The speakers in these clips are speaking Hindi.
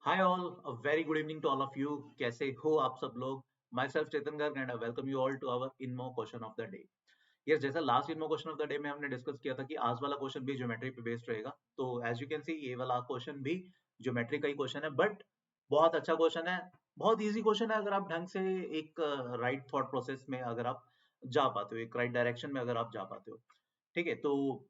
Hi all, a very good evening to all of you. कैसे हो आप सब लोग? Myself Chetan Garg and I welcome you all to our INMO question of the day. Yes, जैसा last INMO question of the day में हमने डिस्कस किया था कि आज वाला क्वेश्चन भी ज्योमेट्री पे बेस्ड रहेगा। तो एज यू कैन सी ये वाला क्वेश्चन भी ज्योमेट्री का ही क्वेश्चन है, बट बहुत अच्छा क्वेश्चन है। बहुत इजी क्वेश्चन है अगर आप ढंग से एक राइट थॉट प्रोसेस में अगर आप जा पाते हो, एक राइट डायरेक्शन में अगर आप जा पाते हो। ठीक है, तो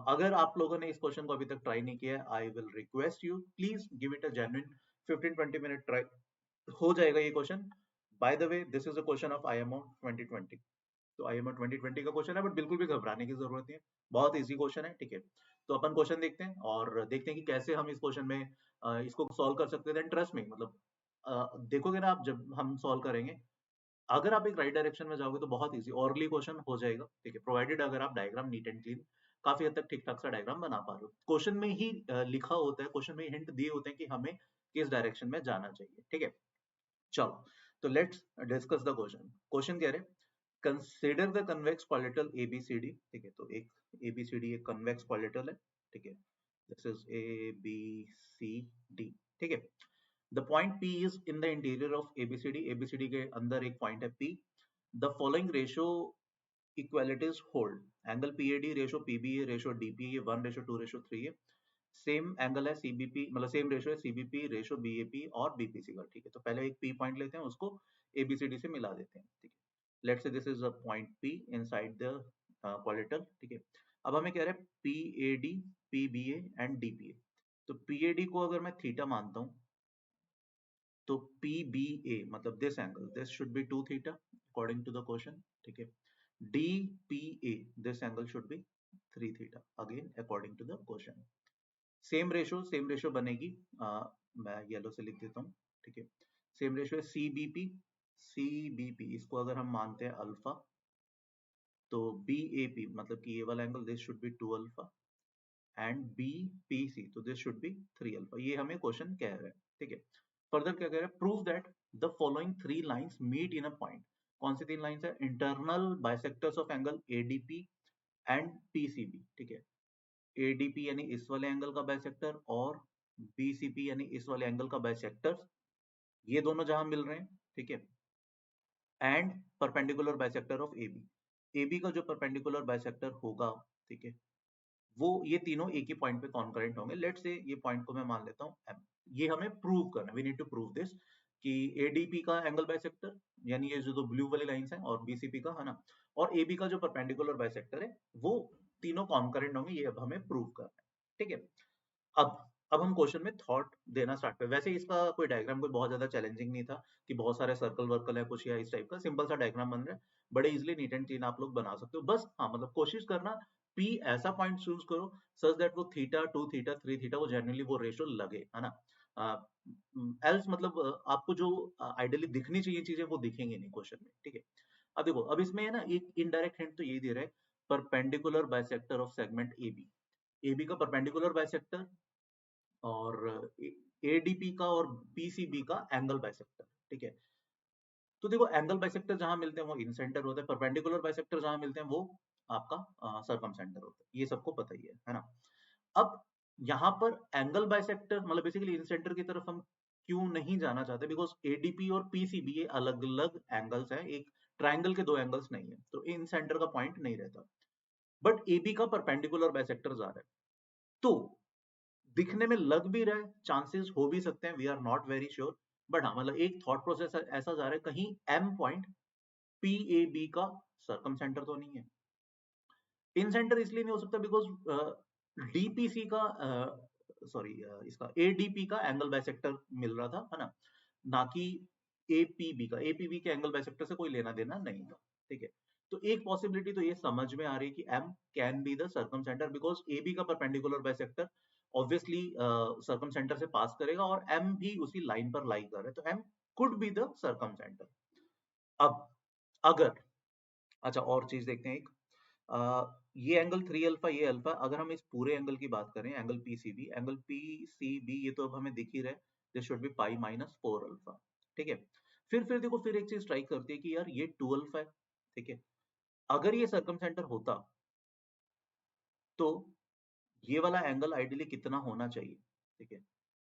अगर आप लोगों ने इस क्वेश्चन को अभी तक ट्राई नहीं किया है, I will request you please give it a genuine 15-20 minute try. हो जाएगा ये question. By the way, this is a question of IMO 2020। तो IMO 2020 का क्वेश्चन है, बट बिल्कुल भी घबराने की जरूरत नहीं है। बहुत इजी क्वेश्चन है, ठीक है। तो अपन क्वेश्चन देखते हैं और देखते हैं कि कैसे हम इस क्वेश्चन में इसको सॉल्व कर सकते हैं। ट्रस्ट में, मतलब देखोगे ना आप जब हम सॉल्व करेंगे, अगर आप एक राइट डायरेक्शन में जाओगे तो बहुत इजी ऑरली क्वेश्चन हो जाएगा, ठीक है, प्रोवाइडेड अगर आप डायग्राम नीट एंड क्लीन काफी हद तक ठीक ठाक सा डायग्राम बना पा रहे हो। क्वेश्चन में ही लिखा होता है, क्वेश्चन में हिंट दिए होते हैं कि हमें किस डायरेक्शन में जाना चाहिए, ठीक है। चलो, तो let's discuss the question. Question कह रहे कंसिडर द कन्वेक्स पॉलिटल ABCD, ठीक है। तो एक ABCD एक कन्वेक्स पॉलिटल है, ठीक है। दिस इज ABCD, ठीक है। The point P is in the interior of ABCD. ABCD के अंदर एक पॉइंट है P. The following ratio equalities hold. Angle PAD ratio PBA ratio DPA ये 1:2:3 है। सेम एंगल है CBP, मतलब सेम रेशो है CBP रेशो BAP और BPC का, ठीक है। तो पहले एक P पॉइंट लेते हैं, उसको ABCD से मिला देते हैं, ठीक है। Let's say this is a point P inside the polygon, ठीक है। अब हमें कह रहे हैं PAD, PBA एंड DPA। तो PAD को अगर मैं थीटा मानता हूं, तो PBA मतलब this angle, this should be 2 theta according to the question, ठीक है। DPA this angle should be 3 theta again according to the question. Same ratio बनेगी। मैं येलो से लिख देता हूँ, ठीक है। सेम रेशो है CBP इसको अगर हम मानते हैं अल्फा, तो BAP मतलब कि ये वाला angle, this should be 2 alpha and BPC तो दिस शुड बी 3 अल्फा। ये हमें क्वेश्चन कह रहा है, ठीक है। फर्दर क्या कह रहा है, prove that the following 3 lines meet in a point. कौन सी 3 लाइंस है? Internal bisectors of angle ADP and PCB, ठीक है। ADP यानी इस वाले एंगल का बाइसेक्टर और BCP यानी इस वाले एंगल का बाइसेक्टर, ये दोनों जहां मिल रहे हैं, ठीक है। And perpendicular bisector of AB का जो परपेंडिकुलर बाइसेक्टर होगा, ठीक है, वो ये तीनों एक ही पॉइंट पे कॉन्करेंट होंगे। लेट से ये पॉइंट को मैं मान लेता हूँ M। ये हमें प्रूव करना है, we need to prove this कि ADP का एंगल बाइसेक्टर यानी ये जो दो ब्लू वाली लाइंस हैं और BCP का, है ना, और AB का जो परपेंडिकुलर बाइसेक्टर है वो तीनों कॉन्करेंट होंगे। ये अब हमें प्रूव करना है, ठीक है। अब अब हम क्वेश्चन में थॉट देना स्टार्ट करें। वैसे इसका कोई डायग्राम कोई बहुत ज्यादा चैलेंजिंग नहीं था कि बहुत सारे सर्कल वर्कल है कुछ या इस टाइप का, सिंपल सा डायग्राम बन रहा है। बड़े इजिली नीट एंड क्लीन आप लोग बना सकते हो। बस हाँ, मतलब कोशिश करना P ऐसा पॉइंट चूज करो सच दैट वो थीटा 2 थीटा 3 थीटा वो जनरली वो रेशियो लगे, है ना। एल्स मतलब आपको जो आइडियली दिखनी चाहिए चीजें वो दिखेंगी नहीं क्वेश्चन में, ठीक है। अब देखो, अब इसमें है ना एक इनडायरेक्ट हिंट तो यही दे रहा है, perpendicular bisector of segment AB का परपेंडिकुलर बाइसेक्टर और ADP का और PCB का एंगल बाइसेक्टर, ठीक है। तो देखो, एंगल बाइसेक्टर जहां मिलते हैं वो इन सेंटर होते हैं, परपेंडिकुलर बाइसेक्टर जहां मिलते हैं वो आपका सर्कम सेंटर होता है, ये सबको पता ही है ना। अब यहाँ पर एंगल बाइसेक्टर मतलब बेसिकली इन सेंटर की तरफ हम क्यों नहीं जाना चाहते, बिकॉज ADP और PCB ये अलग अलग एंगल्स है, एक ट्राइंगल के दो एंगल्स नहीं है, तो इन सेंटर का पॉइंट नहीं रहता। बट AB का परपेंडिकुलर बाइसेक्टर जा रहा है, तो दिखने में लग भी रहा है, चांसेस हो भी सकते हैं, we are not very sure. But हाँ, मतलब एक थॉट प्रोसेस ऐसा जा रहा है, कहीं M पॉइंट PAB का सर्कम सेंटर तो नहीं है। इन सेंटर इसलिए नहीं हो सकता बिकॉज DPC का सॉरी इसका ADP का एंगल बाइसेक्टर मिल रहा था, है ना, ना कि APB के एंगल बाइसेक्टर से कोई लेना देना नहीं था, ठीक है। तो एक पॉसिबिलिटी तो ये समझ में आ रही है कि M can be the circum centre because AB का perpendicular bisector obviously circum centre से पास करेगा और M भी उसी लाइन पर लाई कर रहा है, तो M could be the circumcentre. अब अगर, अच्छा और चीज देखते हैं एक, ये एंगल 3 अल्फा ये अल्फा, अगर हम इस पूरे एंगल की बात करें, एंगल PCB ये तो अब हमें दिख ही रहा है, this should B pi minus 4 alpha, ठीक है। फिर देखो, फिर एक चीज स्ट्राइक करती है कि यार ये 2 अल्फा है, ठीक है। अगर ये सर्कम सेंटर होता तो ये वाला एंगल आइडियली कितना होना चाहिए, ठीक है।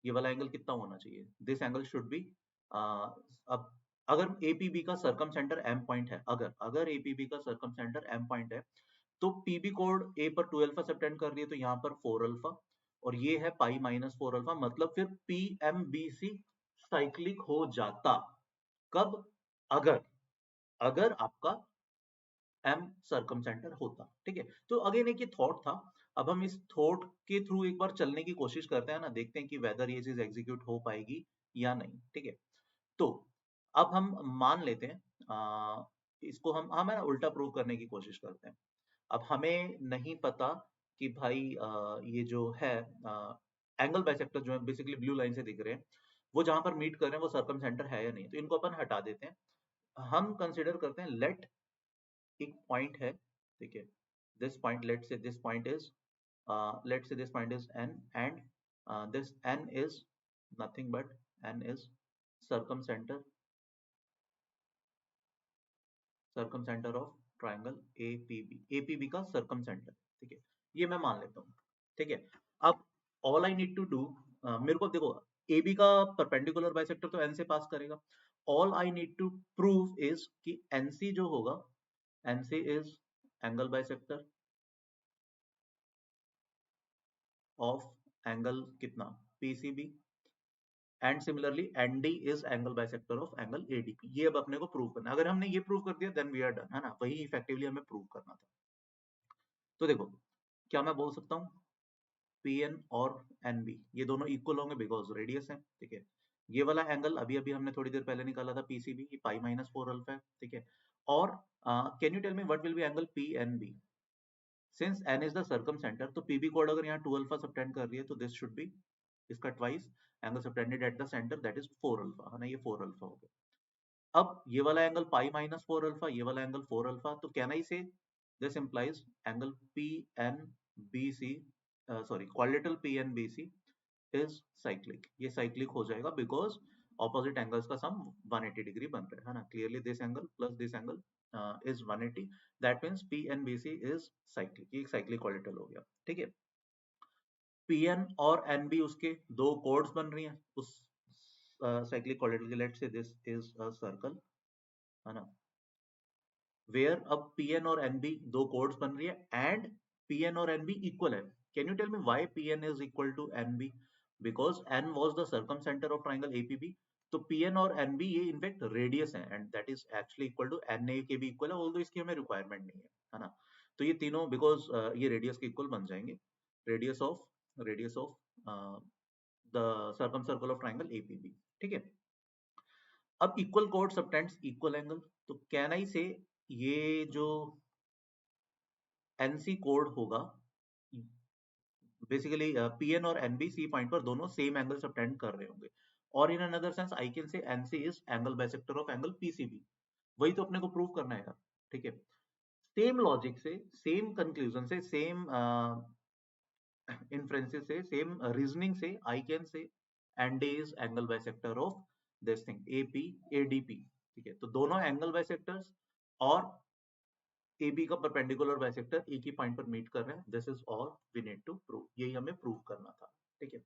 ये वाला एंगल कितना होना चाहिए? दिस एंगल शुड बी, अब अगर एपीबी का सर्कम सेंटर एम पॉइंट है, अगर एपीबी का सर्कम सेंटर एम पॉइंट है, तो पीबी कोड ए पर 2 अल्फा सबटेंड कर रही है, तो यहाँ पर 4 अल्फा, और ये है पाई माइनस 4 अल्फा, मतलब फिर पीएमबीसी साइक्लिक हो जाता। कब? अगर अगर आपका एम सर्कम सेंटर होता। ठीक है, तो अगेन एक ये थॉट था। अब हम इस थॉट के थ्रू एक बार चलने की कोशिश करते हैं ना, देखते हैं कि वेदर ये चीज एग्जीक्यूट हो पाएगी या नहीं। ठीक है, तो अब हम मान लेते हैं, इसको हम है ना उल्टा प्रूव करने की कोशिश करते हैं। अब हमें नहीं पता कि भाई ये जो है एंगल बाइसेक्टर जो है बेसिकली ब्लू लाइन से दिख रहे हैं, वो जहां पर मीट कर रहे हैं वो सर्कम सेंटर है या नहीं, तो इनको अपन हटा देते हैं। हम कंसिडर करते हैं लेट एक पॉइंट है, ठीक है, this point, let's say this point is n, and this n is nothing but n is circumcenter circumcenter of triangle APB का circumcenter। ठीक है, ये मैं मान लेता हूँ। ठीक है, अब all I need to do, मेरे को देखो AB का परपेंडिकुलर बाइसेक्टर तो n से पास करेगा। all I need to prove is कि NC जो होगा, NC is angle bisector of angle कितना PCB, and similarly ND is angle bisector of angle ADP. ये अब अपने को प्रूव करना है। अगर हमने ये प्रूव कर दिया देन वी आर डन, है ना, वही इफेक्टिवली हमें प्रूव करना था। तो देखो, क्या मैं बोल सकता हूँ पी एन और एन बी ये दोनों इक्वल होंगे बिकॉज रेडियस है। ठीक है, ये वाला एंगल अभी अभी हमने थोड़ी देर पहले निकाला था पीसीबी, ये पाई माइनस 4 अल्फा है। ठीक है, और can you tell me what will be angle P N B? Since N is the circumcentre, तो पीबी कोड अगर यहाँ 2 अल्फा सबटेंड कर रही है, तो दिस शुड बी इसका twice angle subtended at the centre, that is 4 alpha, है ना, ये 4 अल्फा हो गया। अब ये वाला एंगल पाई माइनस 4 अल्फा, ये वाला एंगल 4 अल्फा, तो can I say this implies angle P N B C, sorry quadrilateral P N B C is cyclic. ये साइक्लिक हो जाएगा बिकॉज ऑपोजिट एंगल्स का सम 180 डिग्री बन रहा है ना। Clearly this angle plus this angle is 180, that means P N B C is cyclic. ये साइक्लिक क्वाड्रिलेटरल हो गया। ठीक है, पी एन और एन बी उसके दो कोड्स बन रही हैं उस साइक्लिक क्वाड्रिलेटरल के। Let's say this is a circle, है ना, वेयर अब Pn और Nb दो कोड्स बन रही है एंड Pn और Nb इक्वल है। Can you tell me why Pn is equal to Nb? Because N was the circumcentre of triangle APB, तो Pn और Nb ये इनफैक्ट रेडियस है and that is actually equal to Na के भी इक्वल है, ऑल्दो इसकी हमें रिक्वायरमेंट नहीं है ना। तो ये तीनों बिकॉज ये रेडियस के इक्वल बन जाएंगे, radius of the circum circle of triangle APB। ठीक है, अब equal code subtends equal angle, तो कैन आई से ये जो एनसी कोड होगा बेसिकली पीएन और एनबी सी पॉइंट पर दोनों सेम एंगल सबटेंड कर रहे होंगे, और in another sense I can से NC is angle bisector of angle PCB. वही तो अपने को प्रूव करना है यार। ठीक है, सेम लॉजिक से, सेम कंक्लूजन से, सेम इन्फ्रेंसेस से, सेम रीजनिंग से I can say ND is angle bisector of this thing AP ADP. ठीक है, तो दोनों एंगल बाइसेक्टर्स और AB का परपेंडिकुलर बाइसेक्टर एक ही पॉइंट पर मीट कर रहे हैं, this is all we need to prove. यही हमें प्रूव करना था। ठीक है,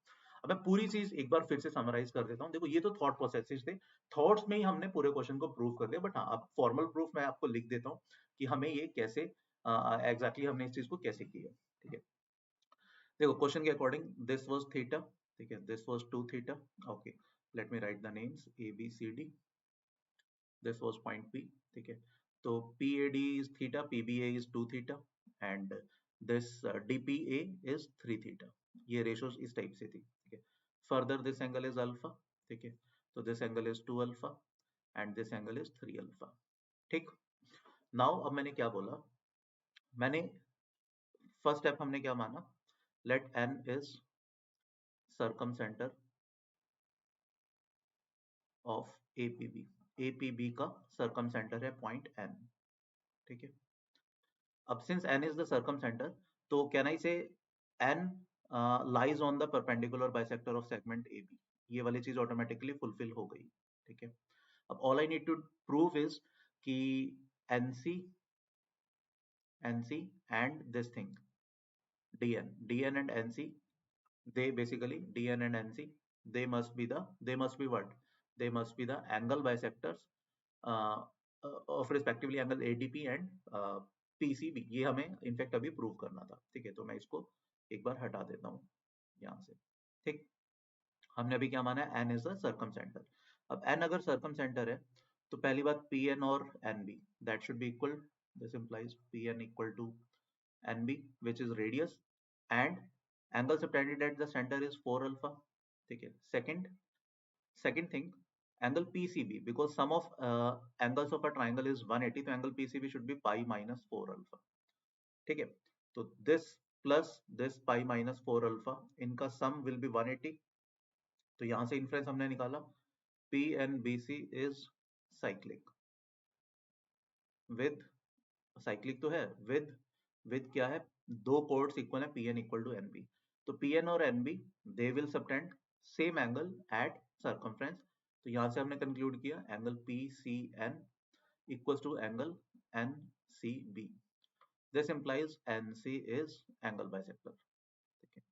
अब मैं पूरी चीज एक बार फिर से समराइज कर देता हूँ। देखो, ये तो थॉट प्रोसेसेस थे, थॉट्स में ही हमने पूरे क्वेश्चन को प्रूव कर दिया, बट हाँ अब फॉर्मल प्रूफ मैं आपको लिख देता हूँ कि हमें ये कैसे एग्जैक्टली हमने इस चीज को कैसे किया। ठीक है, देखो क्वेश्चन के अकॉर्डिंग दिस वाज थीटा, ठीक है, this was 2 theta. Okay, let me right the names ABCD, this was point P। ठीक है, तो PAD is theta, PBA is 2 theta, and this DPA is 3 theta। ये ratios इस टाइप से थी। ठीक है, further this angle is alpha। ठीक है, तो this angle is 2 alpha and this angle is 3 alpha। ठीक, now अब मैंने क्या बोला, मैंने फर्स्ट स्टेप हमने क्या माना, let n is circumcenter of APB। APB का सर्कम सेंटर है पॉइंट n। ठीक है, अब since n is the circumcenter, तो can I say n lies on the perpendicular bisector of segment AB। ये वाली चीज ऑटोमेटिकली फुलफिल हो गई। ठीक है, अब all I need to prove is कि NC and this thing DN and NC, they basically DN and NC they must be what? They must be the angle bisectors of respectively angle ADP and PCB. ये हमें इनफैक्ट अभी प्रूव करना था, ठीक है। तो मैं इसको एक बार हटा देता हूँ यहाँ से, ठीक। हमने अभी क्या माना है, n is the circumcentre. अब n अगर सर्कम सेंटर है तो पहली बात Pn और Nb that should be equal, this implies Pn equal to Nb which is radius and angle subtended at the center is 4 alpha, ठीक है। second thing, angle PCB, because sum of angles of a triangle is 180, तो angle PCB should be pi minus 4 alpha, ठीक है। तो this plus this pi minus 4 alpha, इनका sum will be 180। तो यहां से इन्फ्रेंस हमने निकाला PNBC is cyclic with, cyclic तो है, विद क्या है, दो कोड्स इक्वल है, Pn इक्वल टू Nb। तो Pn और Nb they will subtend same angle at circumference. तो यहां से हमने कंक्लूड किया angle PCN equals to angle NCB। This implies NC is angle bisector, ठीक है।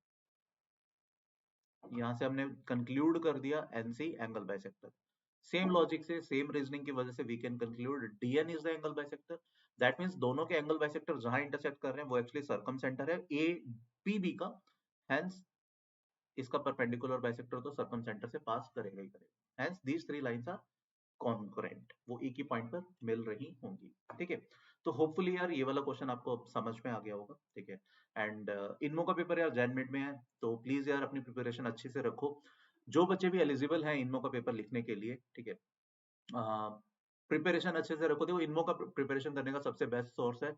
यहां से हमने कंक्लूड कर दिया NC angle bisector. Same logic से, सेम रीजनिंग की वजह से we can conclude DN is the angle bisector. That means दोनों के एंगल बाइसेक्टर जहां इंटरसेक्ट कर रहे हैं वो एक्चुअली सर्कम सेंटर है APB का, हेंस इसका परपेंडिकुलर बाइसेक्टर तो सर्कम सेंटर से पास करेगा ही करेगा। Hence these three lines are concurrent, वो एक ही पॉइंट पर मिल रही होंगी, ठीक है। तो होपफुली यार ये वाला क्वेश्चन आपको समझ में आ गया होगा, ठीक है। एंड इनमो का पेपर यार जैन मिड में है, तो प्लीज यार अपनी प्रिपरेशन अच्छे से रखो। जो बच्चे भी एलिजिबल हैं इनमो का पेपर लिखने के लिए, ठीक है, प्रिपरेशन अच्छे से रखो। देखो इनमो का प्रिपरेशन करने का सबसे बेस्ट सोर्स है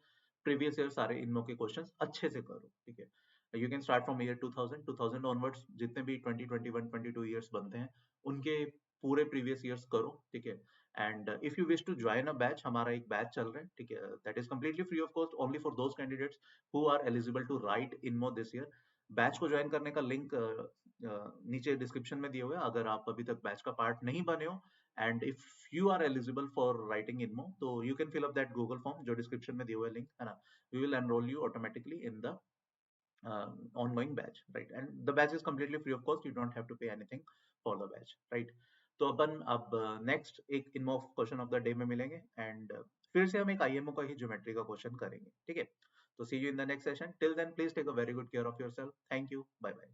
प्रीवियस ईयर सारे इनमो के क्वेश्चंस अच्छे से करो, ठीक है। You can start from year 2000 onwards, जितने भी 20, 21, 22 ईयर्स बनते हैं उनके पूरे प्रीवियस ईयर्स करो, ठीक है। And if you wish to join a batch, हमारा एक बैच चल रहा है, ठीक है, that is completely free of cost only for those candidates who are eligible to write INMO this year. Batch को ज्वाइन करने का लिंक नीचे डिस्क्रिप्शन में दिया हुआ है। अगर आप अभी तक बैच का पार्ट नहीं बने हो and if you are eligible for writing INMO, तो you can fill up that Google form जो डिस्क्रिप्शन में दिया हुआ है लिंक, है ना। We will enroll you automatically in the ongoing batch, right? And the batch is completely free of cost, you don't have to pay anything for the batch, right? तो अपन अब नेक्स्ट एक इनमो क्वेश्चन ऑफ द डे में मिलेंगे एंड फिर से हम एक आईएमओ का ही ज्योमेट्री का क्वेश्चन करेंगे, ठीक है। तो see you in the next session, till then please take a very good care of yourself, thank you, bye bye.